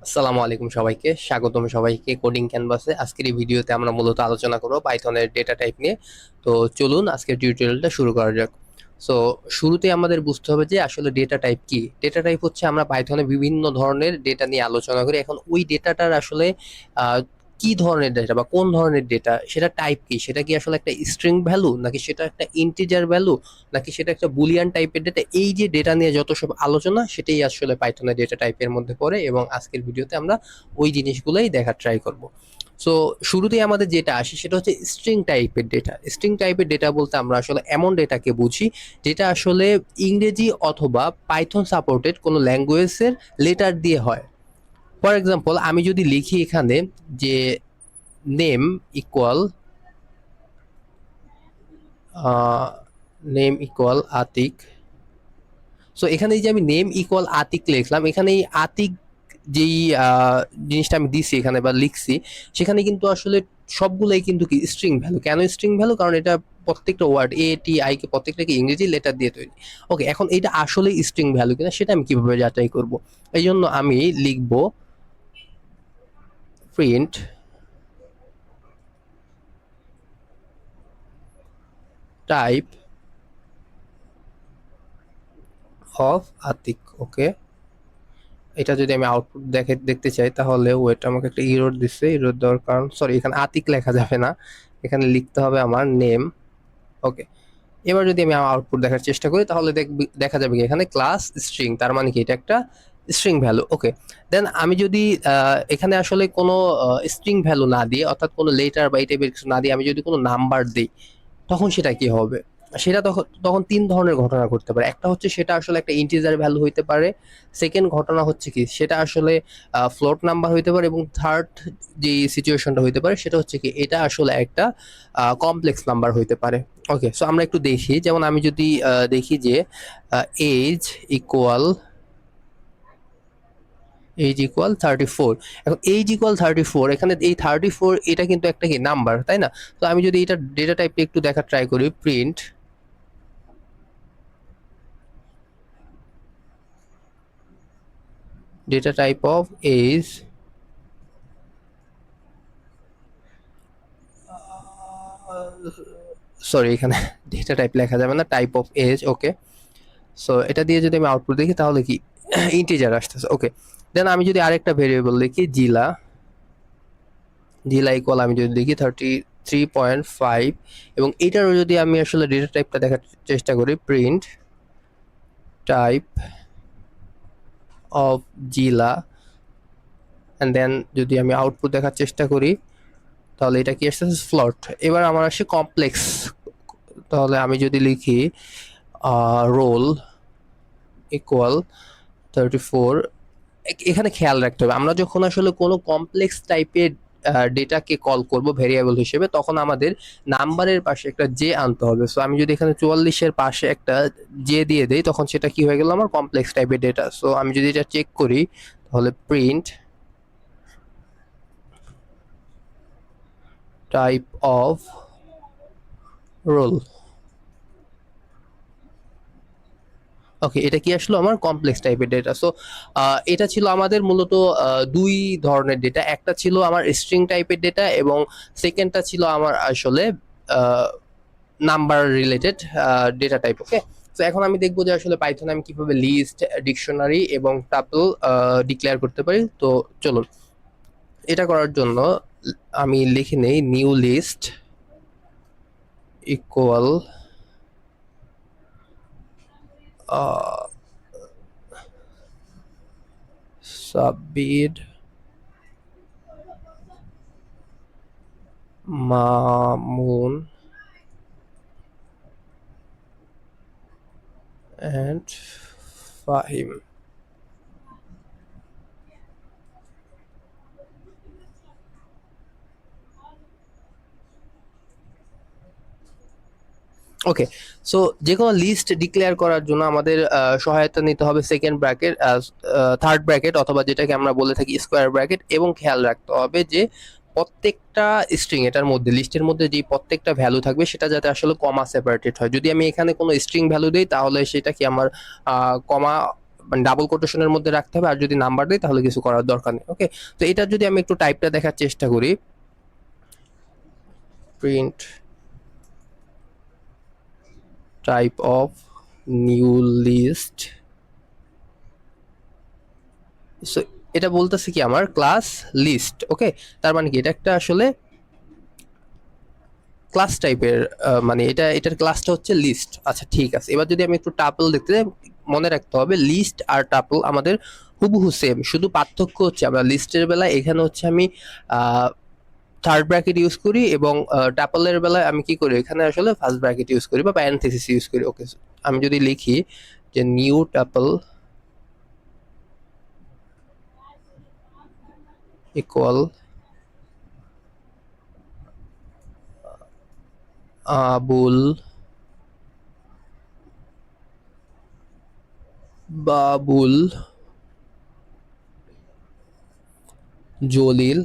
আসসালামু আলাইকুম সবাইকে স্বাগতম সবাইকে কোডিং ক্যানভাসে। আজকের এই ভিডিওতে আমরা মূলত আলোচনা করব পাইথনের ডেটা টাইপ নিয়ে। তো চলুন আজকের টিউটোরিয়ালটা শুরু করা যাক। সো শুরুতে আমাদের বুঝতে হবে যে আসলে ডেটা টাইপ কি। ডেটা টাইপ হচ্ছে আমরা পাইথনে বিভিন্ন ধরনের ডেটা নিয়ে আলোচনা করি। এখন ওই ডেটাটার আসলে আহ, কি ধরনের ডেটা বা কোন ধরনের ডেটা, সেটা টাইপ কি, সেটা কি আসলে একটা স্ট্রিং ভ্যালু, নাকি সেটা একটা ইন্টিজার ভ্যালু, নাকি সেটা একটা বুলিয়ান টাইপের ডেটা। এই যে ডেটা নিয়ে যত সব আলোচনা, সেটাই আসলে পাইথনের ডেটা টাইপের মধ্যে পড়ে, এবং আজকের ভিডিওতে আমরা ওই জিনিসগুলোই দেখার ট্রাই করব। সো শুরুতেই আমাদের যেটা আসে সেটা হচ্ছে স্ট্রিং টাইপের ডেটা। স্ট্রিং টাইপের ডেটা বলতে আমরা আসলে এমন ডেটাকে বুঝি যেটা আসলে ইংরেজি অথবা পাইথন সাপোর্টেড কোনো ল্যাঙ্গুয়েজের লেটার দিয়ে হয়। ফর এক্সাম্পল, আমি যদি লিখি এখানে যে name equal name equal Atik. So এখানে এই যে আমি নেম ইকুয়াল আতিক লিখলাম, এখানে এই আতিক যেই জিনিসটা আমি দিছি এখানে বা লিখছি, সেখানে কিন্তু আসলে সবগুলোই কিন্তু কি স্ট্রিং ভ্যালু। কেন স্ট্রিং ভ্যালু? কারণ এটা প্রত্যেকটা word A T I K প্রত্যেকটাকে ইংরেজি লেটার দিয়ে তৈরি। ওকে, এখন এটা আসলে স্ট্রিং ভ্যালু কিনা সেটা আমি কিভাবে যাচাই করব? এই জন্য আমি লিখব প্রিন্ট টাইপ অফ আতিক। ওকে, এটা যদি আমি আউটপুট দেখতে চাই, তাহলে ওয়েট, আমাকে একটা ইরর দিচ্ছে। ইরর দেওয়ার কারণ, সরি, এখানে আতিক লেখা যাবে না, এখানে লিখতে হবে আমার নেম। ওকে, এবার যদি আমি আমার আউটপুট দেখার চেষ্টা করি, তাহলে দেখা যাবে কি এখানে ক্লাস স্ট্রিং, তার মানে কি এটা একটা স্ট্রিং ভ্যালু। ওকে, দেন আমি যদি এখানে আসলে কোনো স্ট্রিং ভ্যালু না দিয়ে, অর্থাৎ কোনো লেটার বা এই টাইপের কিছু না দিয়ে আমি যদি কোনো নাম্বার দিই, তখন সেটা কি হবে? সেটা তখন তখন তিন ধরনের ঘটনা ঘটতে পারে। একটা হচ্ছে সেটা আসলে একটা ইন্টিজার ভ্যালু হইতে পারে। সেকেন্ড ঘটনা হচ্ছে কি সেটা আসলে ফ্লোট নাম্বার হইতে পারে, এবং থার্ড যে সিচুয়েশনটা হইতে পারে সেটা হচ্ছে কি এটা আসলে একটা কমপ্লেক্স নাম্বার হইতে পারে। ওকে, সো আমরা একটু দেখি, যেমন আমি যদি দেখি যে এজ ইকুয়াল এইজ ইকুয়াল 34। এখন এইজ ইকুয়াল 34, এখানে এই 34 এটা কিন্তু একটা কি নাম্বার, তাই না? তো আমি যদি এটা ডেটা টাইপটা একটু দেখার ট্রাই করি, print data type of age, sorry এখানে ডেটা টাইপ লেখা যাবে না, type of age. Okay, so এটা দিয়ে যদি আমি আউটপুট দেখি, তাহলে কি ইন্টিজার আসতেছে। ওকে, দেন আমি যদি আরেকটা ভেরিয়েবল লিখি জিলা, জিলা ইকুয়াল আমি যদি দেখি 33.5, এবং এটারও যদি আমি আসলে ডেটা টাইপটা দেখার চেষ্টা করি, প্রিন্ট টাইপ অফ জিলা, অ্যান্ড দেন যদি আমি আউটপুট দেখার চেষ্টা করি, তাহলে এটা কি আসতেছে ফ্লট। এবার আমার আসে কমপ্লেক্স। তাহলে আমি যদি লিখি রোল ইকুয়াল 34, এখানে খেয়াল রাখতে হবে আমরা যখন আসলে কোনো কমপ্লেক্স টাইপের ডেটাকে কল করব ভেরিয়েবল হিসেবে, তখন আমাদের নাম্বারের পাশে একটা জে আনতে হবে। সো আমি যদি এখানে 44-এর পাশে একটা জে দিয়ে দেই, তখন সেটা কি হয়ে গেল আমার কমপ্লেক্স টাইপের ডেটা। সো আমি যদি এটা চেক করি, তাহলে প্রিন্ট টাইপ অফ রোল। ওকে, এটা কি আসলো আমার কমপ্লেক্স টাইপের ডেটা। সো এটা ছিল আমাদের মূলত দুই ধরনের ডেটা। একটা ছিল আমার স্ট্রিং টাইপের ডেটা, এবং সেকেন্ডটা ছিল আমার আসলে নাম্বার রিলেটেড ডেটা টাইপ। ওকে, তো এখন আমি দেখবো যে আসলে পাইথনে আমি কিভাবে লিস্ট, ডিকশনারি এবং টাপল ডিক্লেয়ার করতে পারি। তো চলুন, এটা করার জন্য আমি লিখে নেই new list equal Sabbir Mamun and Fahim. Okay, so যে কোনো লিস্ট ডিক্লেয়ার করার জন্য আমাদের সহায়তা নিতে হবে সেকেন্ড ব্র্যাকেট, থার্ড ব্র্যাকেট, অথবা যেটাকে আমরা বলে থাকি স্কোয়ার ব্র্যাকেট। এবং খেয়াল রাখতে হবে যে প্রত্যেকটা স্ট্রিং এটার মধ্যে, লিস্টের মধ্যে যে প্রত্যেকটা ভ্যালু থাকবে সেটা যাতে আসলে কমা সেপারেটেড হয়। যদি আমি এখানে কোনো স্ট্রিং ভ্যালু দিই, তাহলে সেটা কি আমার কমা মানে ডাবল কোটেশনের মধ্যে রাখতে হবে, আর যদি নাম্বার দেয় তাহলে কিছু করার দরকার নেই। ওকে, তো এটা যদি আমি একটু টাইপটা দেখার চেষ্টা করি, print type of new list. So এটা বলতেছে কি আমার ক্লাস লিস্ট। ওকে, তার মানে কি এটা একটা আসলে ক্লাস টাইপের, মানে এটার ক্লাসটা হচ্ছে লিস্ট। আচ্ছা ঠিক আছে, এবার যদি আমি একটু টাপল দেখতে যাই, মনে রাখতে হবে লিস্ট আর টাপল আমাদের হুবহু সেম, শুধু পার্থক্য হচ্ছে আমরা লিস্টের বেলায় এখানে হচ্ছে আমি থার্ড ব্র্যাকেট ইউজ করি, এবং টাপলের বেলায় আমি কি করি এখানে আসলে ফার্স্ট ব্র্যাকেট ইউজ করি বা প্যারেনথেসিস ইউজ করি। ওকে, আমি যদি লিখি যে new tuple equal Abul Babul Jalil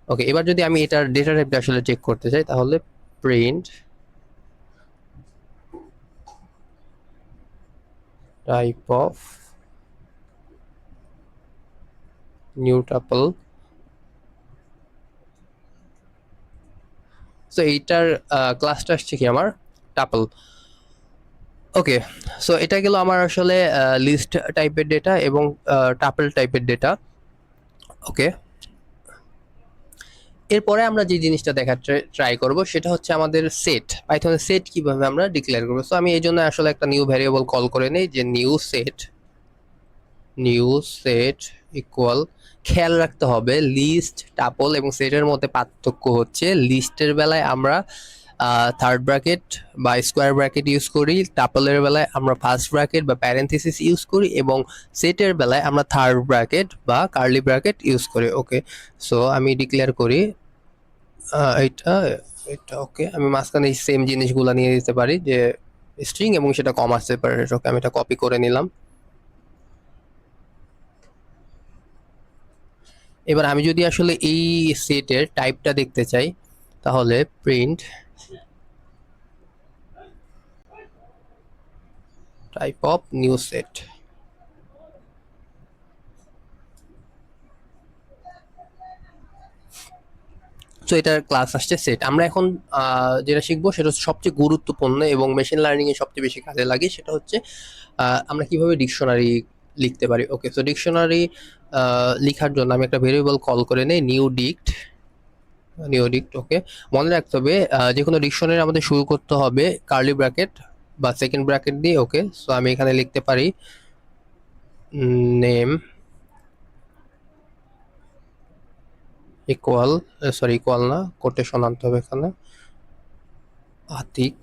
okay, এবার যদি আমি এটার ডেটা টাইপটা আসলে চেক করতে চাই, তাহলে print type of new tuple. So এইটার ক্লাসটা আসছে কি আমার টাপল। ওকে, সো এটা গেল আমার আসলে লিস্ট টাইপের ডেটা এবং টাপল টাইপের ডেটা। ওকে, এরপরে আমরা যে জিনিসটা দেখার ট্রাই করব সেটা হচ্ছে আমাদের সেট, পাইথনের সেট কিভাবে আমরা ডিক্লেয়ার করবো। সো আমি এই জন্য আসলে একটা নিউ ভ্যারিয়েবল কল করে নেই, যে নিউ সেট ইকুয়াল, খেয়াল রাখতে হবে লিস্ট টাপল এবং সেটের মধ্যে পার্থক্য হচ্ছে লিস্টের বেলায় আমরা থার্ড ব্র্যাকেট বা স্কোয়ার ব্র্যাকেট ইউজ করি, টাপলের বেলায় আমরা ফার্স্ট ব্র্যাকেট বা প্যারেন্থেসিস ইউজ করি, এবং সেটের বেলায় আমরা থার্ড ব্র্যাকেট বা কার্লি ব্র্যাকেট ইউজ করি। ওকে, সো আমি ডিক্লেয়ার করি এটা এটা ওকে, আমি মাঝখানে এই সেম জিনিসগুলো নিয়ে দিতে পারি, যে স্ট্রিং এবং সেটা কমা সেপারেট। ওকে, আমি এটা কপি করে নিলাম। এবার আমি যদি আসলে এই সেটের টাইপটা দেখতে চাই, তাহলে print type of new set. So এটার ক্লাস আসছে সেট। আমরা এখন যেটা শিখবো সেটা হচ্ছে সবচেয়ে গুরুত্বপূর্ণ এবং মেশিন লার্নিং এ সবচেয়ে বেশি কাজে লাগে, সেটা হচ্ছে আমরা কিভাবে ডিকশনারি লিখতে পারি। ওকে, সো ডিকশনারি লিখার জন্য আমি একটা ভেরিয়েবল কল করে নেই, নিউ ডিক্ট। ওকে, মনে রাখতে হবে যে কোনো ডিকশনারি আমাদের শুরু করতে হবে কার্লি ব্র্যাকেট বা সেকেন্ড ব্র্যাকেট দিয়ে। ওকে, সো আমি এখানে লিখতে পারি নেম ইকুয়াল, সরি ইকুয়াল না, কোটেশন আনতে হবে এখানে, আতিক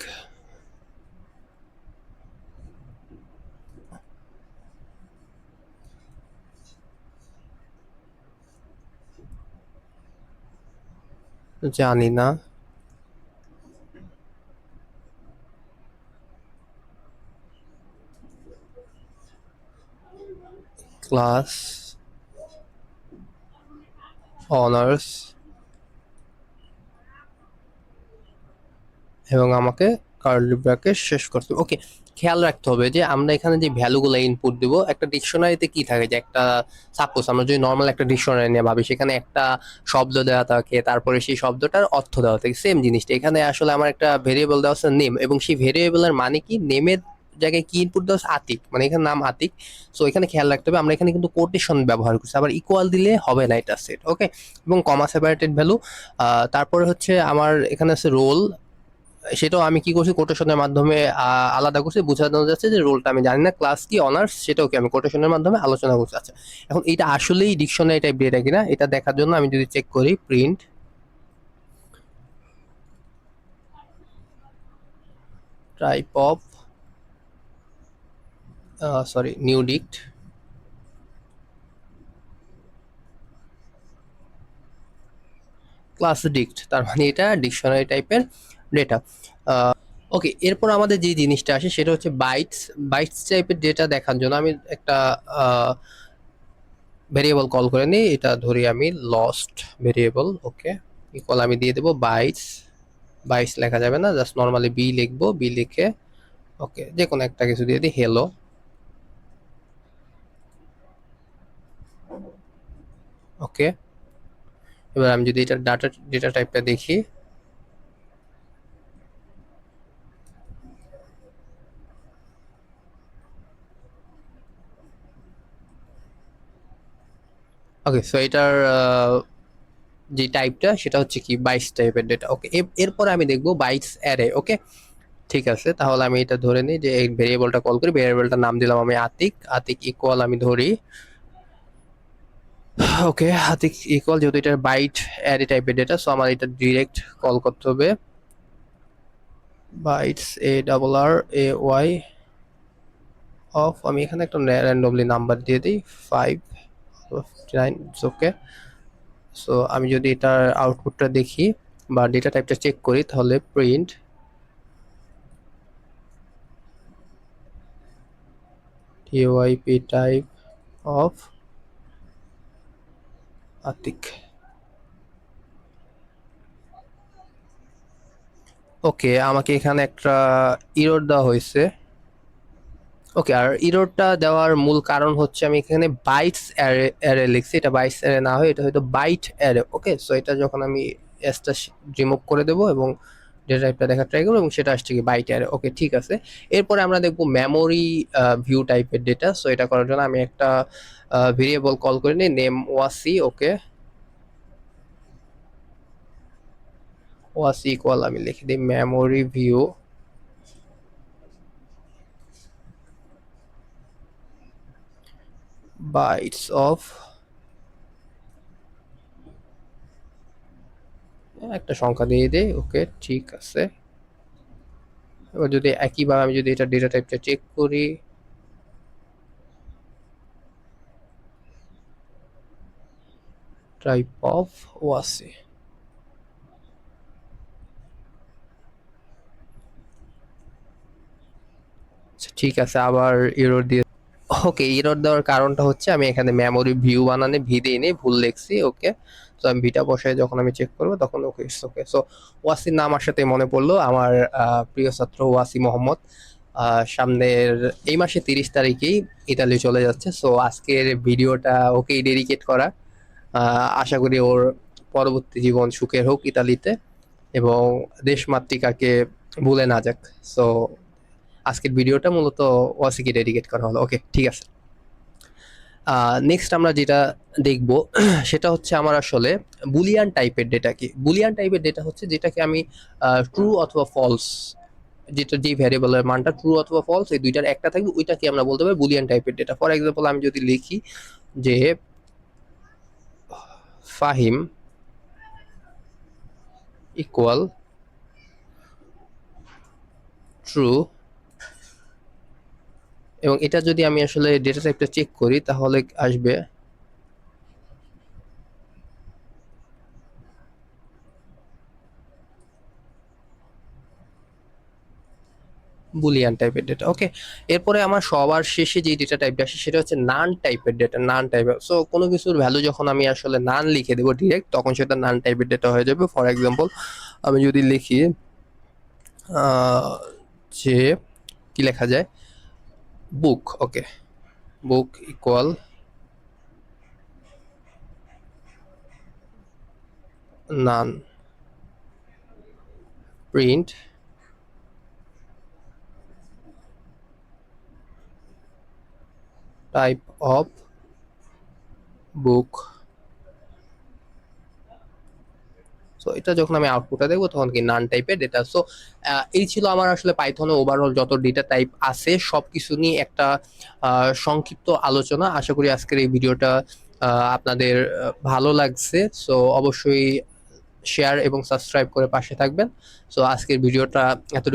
জানি না ক্লাস অনার্স এবং আমাকে কার্লি ব্র্যাকেট শেষ করতে হবে। ওকে, খেয়াল রাখতে হবে যে আমরা এখানে যে ভ্যালুগুলো ইনপুট দিব, একটা ডিকশনারিতে কি থাকে, যে একটা সাপোজ আমরা যদি নর্মাল একটা ডিকশনারি নিয়ে ভাবি, সেখানে একটা শব্দ দেওয়া থাকে, তারপরে সেই শব্দটার অর্থ দেওয়া থাকে, সেম জিনিসটা এখানে আসলে আমার একটা ভেরিয়েবল দেওয়া আছে নেম, এবং সেই ভেরিয়েবলের মানে কি, নেমের জায়গায় কি ইনপুট দেওয়া আছে আতিক, মানে এখানে নাম আতিক। সো এখানে খেয়াল রাখতে হবে আমরা এখানে কিন্তু কোটেশন ব্যবহার করছি, আবার ইকুয়াল দিলে হবে না এটা সেট। ওকে, এবং কমা সেপারেটেড ভ্যালু। তারপরে হচ্ছে আমার এখানে আছে রোল, সেটাও আমি কি করছি কোটেশনের মাধ্যমে আলাদা করছি, বোঝানো যাচ্ছে যে রোলটা আমি জানি না, ক্লাস কি অনার্স সেটাও কি আমি কোটেশনের মাধ্যমে আলোচনা করছি। আচ্ছা, এখন এটা আসলেই ডিকশনারি টাইপ ডেটা কিনা এটা দেখার জন্য আমি যদি চেক করি print type of sorry new dict, তার মানে এটা ডিকশনারি টাইপের ডেটা। ওকে, এরপর আমাদের যে জিনিসটা আসে সেটা হচ্ছে বাইটস টাইপের ডেটা দেখার জন্য আমি একটা ভেরিয়েবল কল করে নিই, এটা ধরি আমি লস্ট ভেরিয়েবল। ওকে, ইকুয়াল আমি দিয়ে দেবো বাইটস। বাইটস লেখা যাবে না, জাস্ট নর্মালি বি লিখবো, বি লিখে ওকে যে কোনো একটা কিছু দিয়ে দিই, হেলো। ওকে, এবার আমি যদি এটা ডেটা টাইপটা দেখি, ওকে সো এটার যে টাইপটা সেটা হচ্ছে কি বাইটস টাইপের ডেটা। ওকে, এরপরে আমি দেখবো বাইটস অ্যারে। ওকে, ঠিক আছে, তাহলে আমি এটা ধরে নিই যে এই ভেরিয়েবলটা কল করি, ভেরিয়েবলটার নাম দিলাম আমি আতিক। আতিক ইকুয়াল আমি ধরি, ওকে আতিক ইকুয়াল, যেহেতু এটা বাইট অ্যারে টাইপের ডেটা, সো আমার এটা ডিরেক্ট কল করতে হবে bytes E double R A Y of. আমি এখানে একটা র্যান্ডমলি নাম্বার দিয়ে দিই 559। ওকে, সো আমি যদি এটার আউটপুটটা দেখি বা ডেটা টাইপটা চেক করি, তাহলে print T Y P type of Atik. Okay, আমাকে এখানে একটা ইরর দেওয়া হয়েছে। ওকে, আর ইররটা দেওয়ার মূল কারণ হচ্ছে আমি এখানে বাইটস অ্যারে অ্যারে লিখছি, এটা বাইটস অ্যারে না হয় এটা হয়তো বাইট অ্যারে। ওকে, সো এটা যখন আমি এসটা রিমুভ করে দেবো এবং ডেটা টাইপটা দেখার ট্রাই করবো এবং সেটা আসছে কি বাইট অ্যারে। ওকে, ঠিক আছে, এরপরে আমরা দেখবো মেমোরি ভিউ টাইপের ডেটা। সো এটা করার জন্য আমি একটা ভেরিয়েবল কল করে নিই, নেম ওয়াসি। ওকে, ওয়াসি ইকুয়াল আমি লিখে দিই মেমোরি ভিউ বাইটস অফ, একটা সংখ্যা দিয়ে দিই। ওকে, ঠিক আছে, এবার যদি একইভাবে আমি যদি এটা ডেটা টাইপটা চেক করি, টাইপ অফ ওয়াসি, ঠিক আছে, আবার এরর দিয়ে। ওকে, এরর দেওয়ার কারণটা হচ্ছে আমি এখানে মেমোরি ভিউ বানানে ভি দিইনি, ভুল লিখছি। ওকে, তো আমি ভিটা বসায় যখন আমি চেক করবো তখন ওকে ইটস ওকে। সো ওয়াসির নাম আমার সাথে মনে পড়লো, আমার প্রিয় ছাত্র ওয়াসি মোহাম্মদ সামনের এই মাসে 30 তারিখেই ইতালি চলে যাচ্ছে। সো আজকের ভিডিওটা ওকেই ডেডিকেট করা। আশা করি ওর পরবর্তী জীবন সুখের হোক ইতালিতে এবং দেশমাতৃকাকে ভুলে না যাক। সো আজকের ভিডিওটা মূলত ওয়াসিকে ডেডিকেট করা হলো। ওকে, ঠিক আছে, নেক্সট আমরা যেটা দেখব সেটা হচ্ছে আমার আসলে বুলিয়ান টাইপের ডেটা কি। বুলিয়ান টাইপের ডেটা হচ্ছে যেটাকে আমি ট্রু অথবা ফলস, যেটা যে ভ্যারিয়েবলের মানটা ট্রু অথবা ফলস এই দুইটার একটা থাকবে, ওইটাকে আমরা বলতে পারি বুলিয়ান টাইপের ডেটা। ফর এক্সাম্পল আমি যদি লিখি যে ফাহিম ইকুয়াল ট্রু, এবং এটা যদি আমি আসলে ডেটা টাইপটা চেক করি তাহলে আসবে বুলিয়ান টাইপের ডেটা। ওকে, এরপরে আমার সবার শেষে যে ডেটা টাইপটা আসে সেটা হচ্ছে নান টাইপের ডেটা। নান টাইপের, সো কোনো কিছুর ভ্যালু যখন আমি আসলে নান লিখে দেবো ডিরেক্ট, তখন সেটা নান টাইপের ডেটা হয়ে যাবে। ফর এক্সাম্পল আমি যদি লিখি যে কি লেখা যায়, book. Okay, book equal none, print type of book. So এটা যখন আমি আউটপুটটা দেখবো তখন কি নান টাইপের ডেটা। সো এই ছিল আমার আসলে পাইথনে ওভারঅল যত ডেটা টাইপ আছে সবকিছু নিয়ে একটা সংক্ষিপ্ত আলোচনা। আশা করি আজকের এই ভিডিওটা আপনাদের ভালো লাগছে। সো অবশ্যই শেয়ার এবং সাবস্ক্রাইব করে পাশে থাকবেন। সো আজকের ভিডিওটা এত